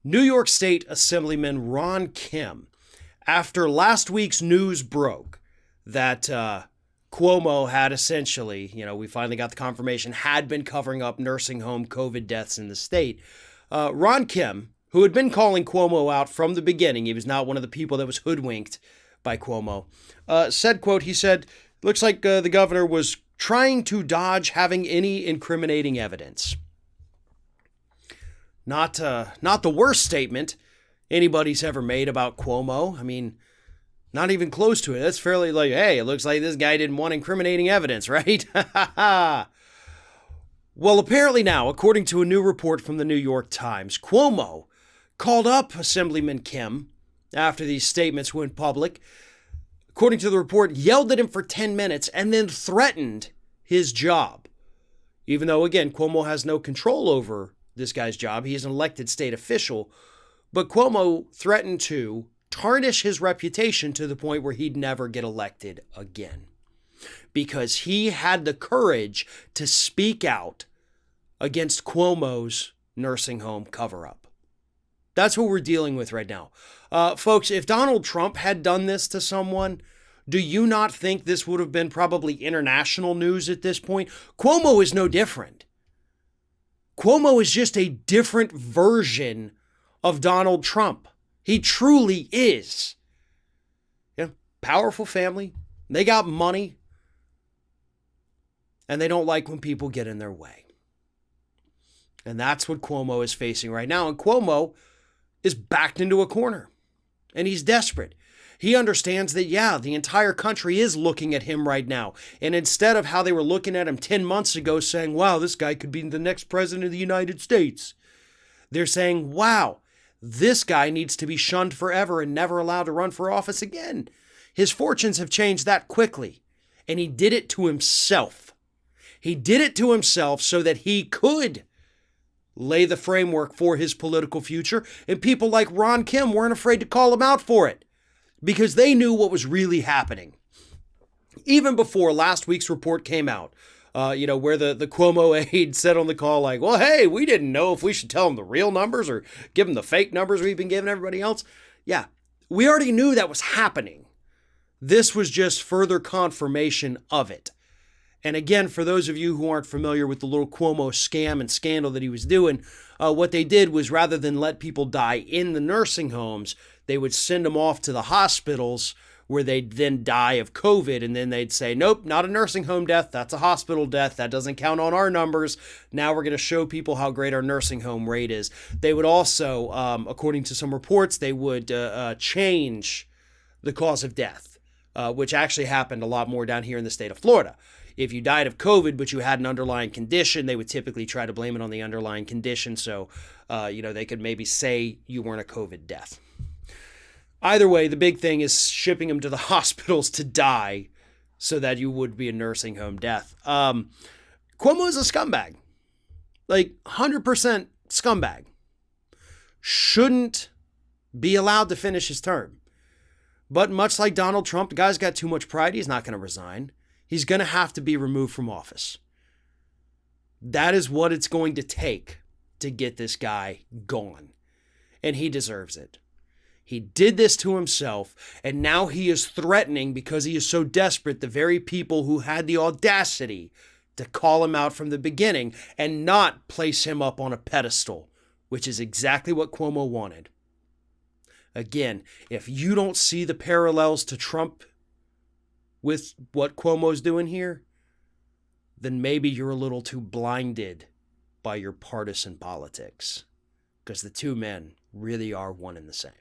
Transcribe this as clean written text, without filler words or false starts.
New York State Assemblyman Ron Kim, after last week's news broke that Cuomo had essentially, we finally got the confirmation, had been covering up nursing home COVID deaths in the state. Ron Kim, who had been calling Cuomo out from the beginning, he was not one of the people that was hoodwinked by Cuomo, said, quote, he said, looks like the governor was trying to dodge having any incriminating evidence. Not the worst statement anybody's ever made about Cuomo. I mean, not even close to it. That's fairly like, hey, it looks like this guy didn't want incriminating evidence, right? Well, apparently now, according to a new report from the New York Times, Cuomo called up Assemblyman Kim after these statements went public. According to the report, yelled at him for 10 minutes and then threatened his job. Even though, again, Cuomo has no control over this guy's job. He is an elected state official. But Cuomo threatened to tarnish his reputation to the point where he'd never get elected again. Because he had the courage to speak out against Cuomo's nursing home cover-up. That's what we're dealing with right now. Folks, if Donald Trump had done this to someone, do you not think this would have been probably international news at this point? Cuomo is no different. Cuomo is just a different version of Donald Trump. He truly is. Powerful family. They got money. And they don't like when people get in their way. And that's what Cuomo is facing right now. And Cuomo is backed into a corner. And he's desperate. He understands that, the entire country is looking at him right now. And instead of how they were looking at him 10 months ago saying, wow, this guy could be the next president of the United States, they're saying, wow, this guy needs to be shunned forever and never allowed to run for office again. His fortunes have changed that quickly. And he did it to himself. He did it to himself so that he could lay the framework for his political future. And people like Ron Kim weren't afraid to call him out for it because they knew what was really happening. Even before last week's report came out, where the Cuomo aide said on the call, like, well, hey, we didn't know if we should tell them the real numbers or give them the fake numbers we've been giving everybody else. Yeah, we already knew that was happening. This was just further confirmation of it. And again, for those of you who aren't familiar with the little Cuomo scam and scandal that he was doing, what they did was rather than let people die in the nursing homes, they would send them off to the hospitals where they'd then die of COVID. And then they'd say, nope, not a nursing home death. That's a hospital death. That doesn't count on our numbers. Now we're going to show people how great our nursing home rate is. They would also, according to some reports, they would change the cause of death, which actually happened a lot more down here in the state of Florida. If you died of COVID, but you had an underlying condition, they would typically try to blame it on the underlying condition. So, they could maybe say you weren't a COVID death. Either way, the big thing is shipping them to the hospitals to die so that you would be a nursing home death. Cuomo is a scumbag. Like 100% scumbag. Shouldn't be allowed to finish his term. But much like Donald Trump, the guy's got too much pride. He's not going to resign. He's going to have to be removed from office. That is what it's going to take to get this guy gone. And he deserves it. He did this to himself, and now he is threatening, because he is so desperate, the very people who had the audacity to call him out from the beginning and not place him up on a pedestal, which is exactly what Cuomo wanted. Again, if you don't see the parallels to Trump with what Cuomo's doing here, then maybe you're a little too blinded by your partisan politics, because the two men really are one and the same.